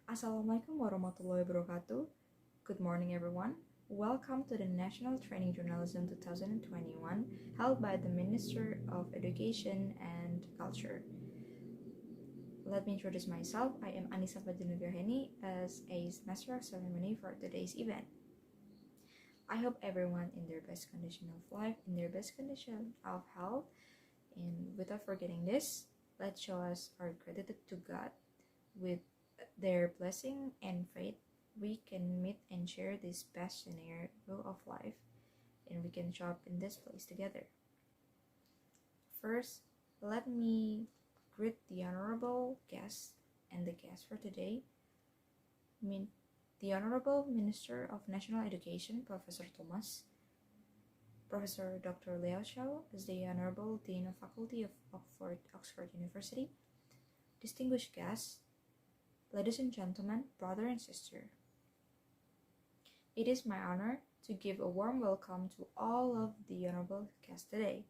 Assalamualaikum warahmatullahi wabarakatuh. Good morning, everyone. Welcome to the National Training Journalism 2021, held by the Minister of Education and Culture. Let me introduce myself. I am Annisa Fajri Nugraheni as a semester ceremony for today's event. I hope everyone in their best condition of life, in their best condition of health, and without forgetting this, let's show us our gratitude to God. With their blessing and faith, we can meet and share this best scenario of life, and we can shop in this place together. First, let me greet the honorable guests and the guest for today. The Honorable Minister of National Education, Professor Thomas, Professor Dr. Liao Xiao is the Honorable Dean of Faculty of Oxford University, distinguished guests, ladies and gentlemen, brother and sister. It is my honor to give a warm welcome to all of the honorable guests today.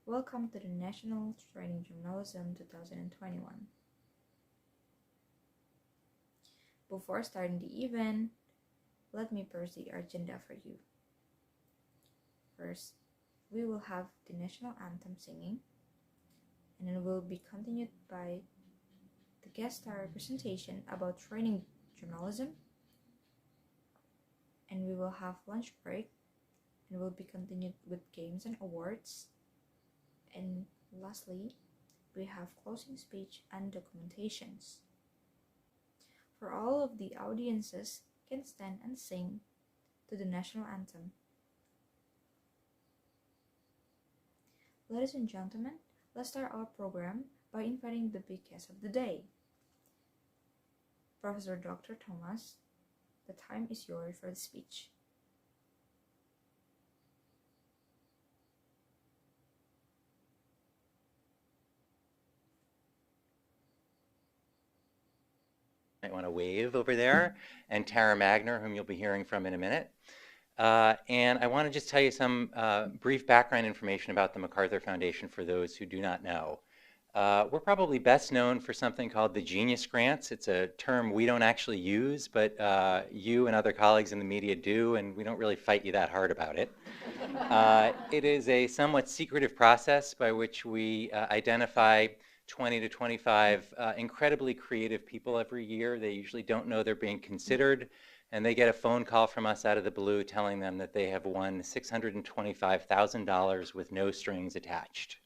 Welcome to the National Training Journalism 2021. Before starting the event, let me post the agenda for you. First, we will have the national anthem singing, and it will be continued by the guest star presentation about training journalism, and we will have lunch break, and will be continued with games and awards, and lastly, we have closing speech and documentations. For all of the audiences can stand and sing to the national anthem. Ladies and gentlemen, let's start our program by inviting the big guest of the day, Professor Dr. Thomas. The time is yours for the speech. Might want to wave over there, and Tara Magner, whom you'll be hearing from in a minute. And I want to just tell you some brief background information about the MacArthur Foundation for those who do not know. We're probably best known for something called the Genius Grants. It's a term we don't actually use, but you and other colleagues in the media do, and we don't really fight you that hard about it. It is a somewhat secretive process by which we identify 20 to 25 incredibly creative people every year. They usually don't know they're being considered, and they get a phone call from us out of the blue telling them that they have won $625,000 with no strings attached.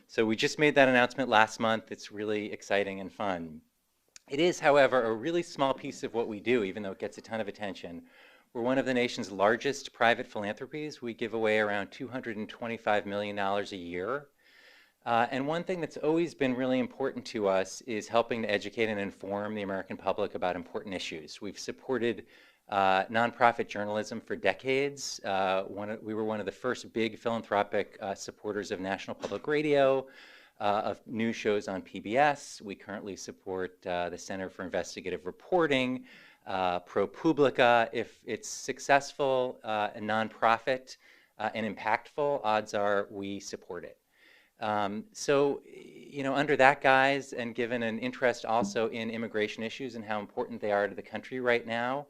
So we just made that announcement last month. It's really exciting and fun. It is, however, a really small piece of what we do, even though it gets a ton of attention. We're one of the nation's largest private philanthropies. We give away around $225 million a year. And one thing that's always been really important to us is helping to educate and inform the American public about important issues. We've supported nonprofit journalism for decades. We were one of the first big philanthropic supporters of National Public Radio, of news shows on PBS. We currently support the Center for Investigative Reporting, ProPublica. If it's successful, a nonprofit, and impactful, odds are we support it. So, you know, under that guise, and given an interest also in immigration issues and how important they are to the country right now,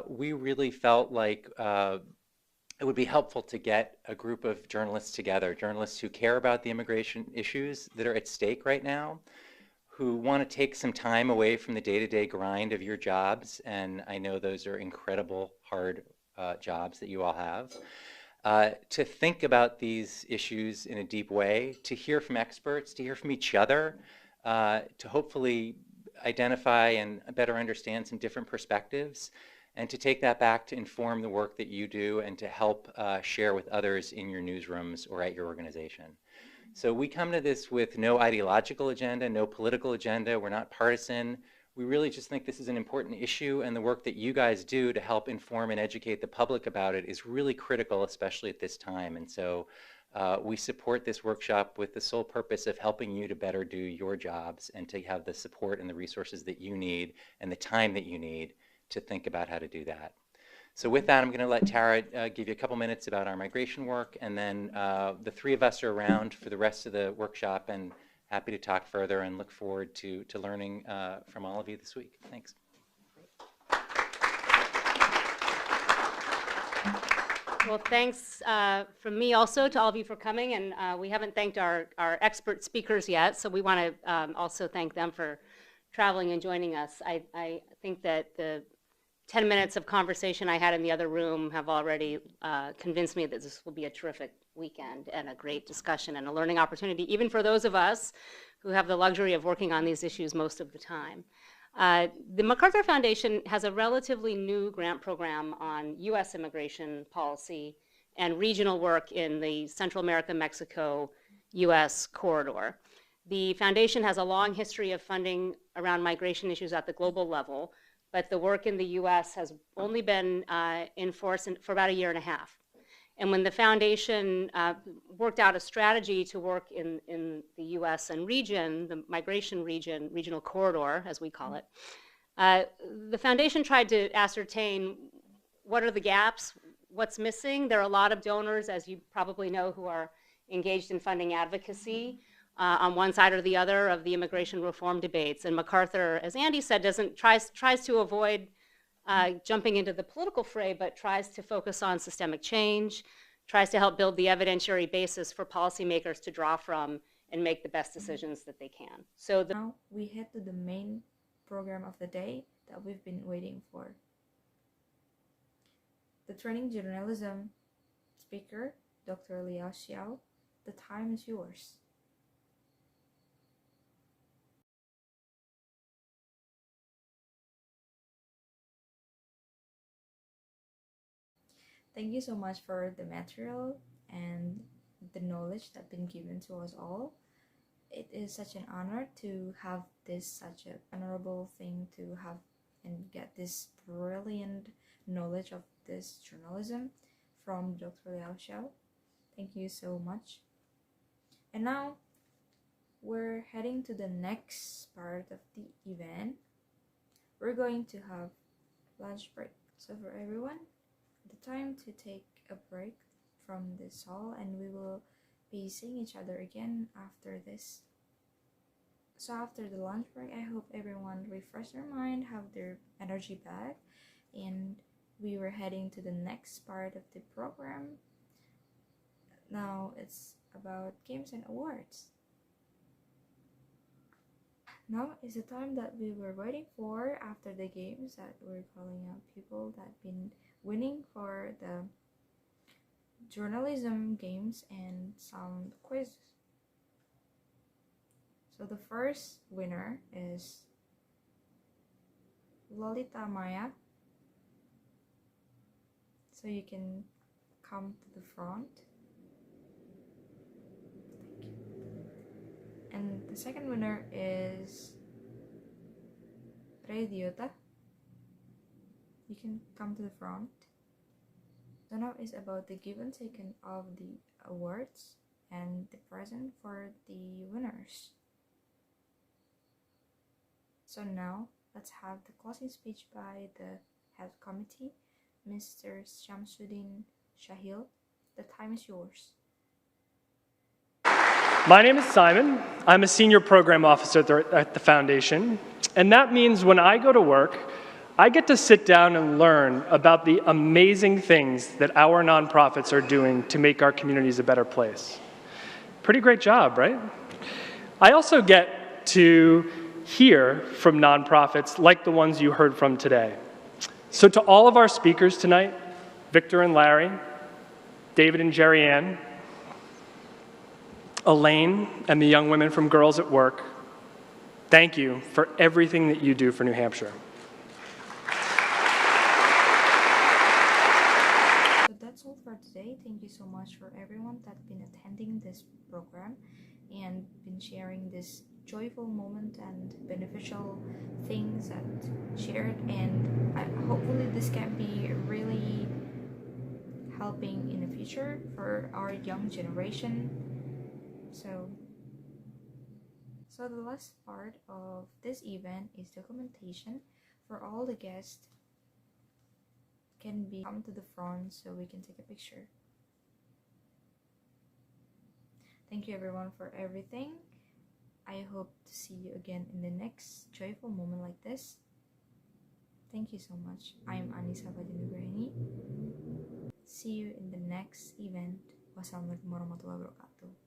we really felt like it would be helpful to get a group of journalists together, journalists who care about the immigration issues that are at stake right now, who want to take some time away from the day-to-day grind of your jobs, and I know those are incredible, hard jobs that you all have. To think about these issues in a deep way, to hear from experts, to hear from each other, to hopefully identify and better understand some different perspectives, and to take that back to inform the work that you do and to help share with others in your newsrooms or at your organization. So we come to this with no ideological agenda, no political agenda. We're not partisan. We really just think this is an important issue, and the work that you guys do to help inform and educate the public about it is really critical, especially at this time. And so we support this workshop with the sole purpose of helping you to better do your jobs and to have the support and the resources that you need and the time that you need to think about how to do that. So with that, I'm going to let Tara give you a couple minutes about our migration work, and then the three of us are around for the rest of the workshop and happy to talk further and look forward to learning from all of you this week. Thanks. Well, thanks from me also to all of you for coming, and we haven't thanked our expert speakers yet, so we want to also thank them for traveling and joining us. I think that the 10 minutes of conversation I had in the other room have already convinced me that this will be a terrific weekend and a great discussion and a learning opportunity, even for those of us who have the luxury of working on these issues most of the time. The MacArthur Foundation has a relatively new grant program on U.S. immigration policy and regional work in the Central America, Mexico, U.S. corridor. The foundation has a long history of funding around migration issues at the global level, but the work in the U.S. has only been in force for about a year and a half. And when the foundation worked out a strategy to work in the U.S. and region, the migration region, regional corridor, as we call it, the foundation tried to ascertain what are the gaps, what's missing. There are a lot of donors, as you probably know, who are engaged in funding advocacy on one side or the other of the immigration reform debates. And MacArthur, as Andy said, tries to avoid jumping into the political fray, but tries to focus on systemic change, tries to help build the evidentiary basis for policymakers to draw from and make the best decisions that they can. So now we head to the main program of the day that we've been waiting for. The training journalism speaker, Dr. Liao Xiao, the time is yours. Thank you so much for the material and the knowledge that's been given to us all. It is such an honor to have this such an honorable thing to have and get this brilliant knowledge of this journalism from Dr. Liao Xiao. Thank you so much. And now we're heading to the next part of the event. We're going to have lunch break. So for everyone, the time to take a break from this hall, and we will be seeing each other again after this. So after the lunch break, I hope everyone refresh their mind, have their energy back, and we were heading to the next part of the program. Now it's about games and awards. Now is the time that we were waiting for after the games, that we're calling out people that have been winning for the journalism games and some quizzes. So the first winner is Lolita Maya. So you can come to the front. Thank you. And the second winner is Radiota. You can come to the front. So now is about the give and taken of the awards and the present for the winners. So now let's have the closing speech by the head committee, Mr. Shamsuddin Shahil. The time is yours. My name is Simon. I'm a senior program officer at the foundation, and that means when I go to work, I get to sit down and learn about the amazing things that our nonprofits are doing to make our communities a better place. Pretty great job, right? I also get to hear from nonprofits like the ones you heard from today. So to all of our speakers tonight, Victor and Larry, David and Jerry Ann, Elaine and the young women from Girls at Work, thank you for everything that you do for New Hampshire. So that's all for today. Thank you so much for everyone that's been attending this program and been sharing this joyful moment and beneficial things that shared, and hopefully this can be really helping in the future for our young generation. So the last part of this event is documentation. For all the guests can be come to the front so we can take a picture. Thank you everyone for everything. I hope to see you again in the next joyful moment like this. Thank you so much. I'm Annisa Fajri Nugraheni. See you in the next event. Wassalamualaikum warahmatullahi wabarakatuh.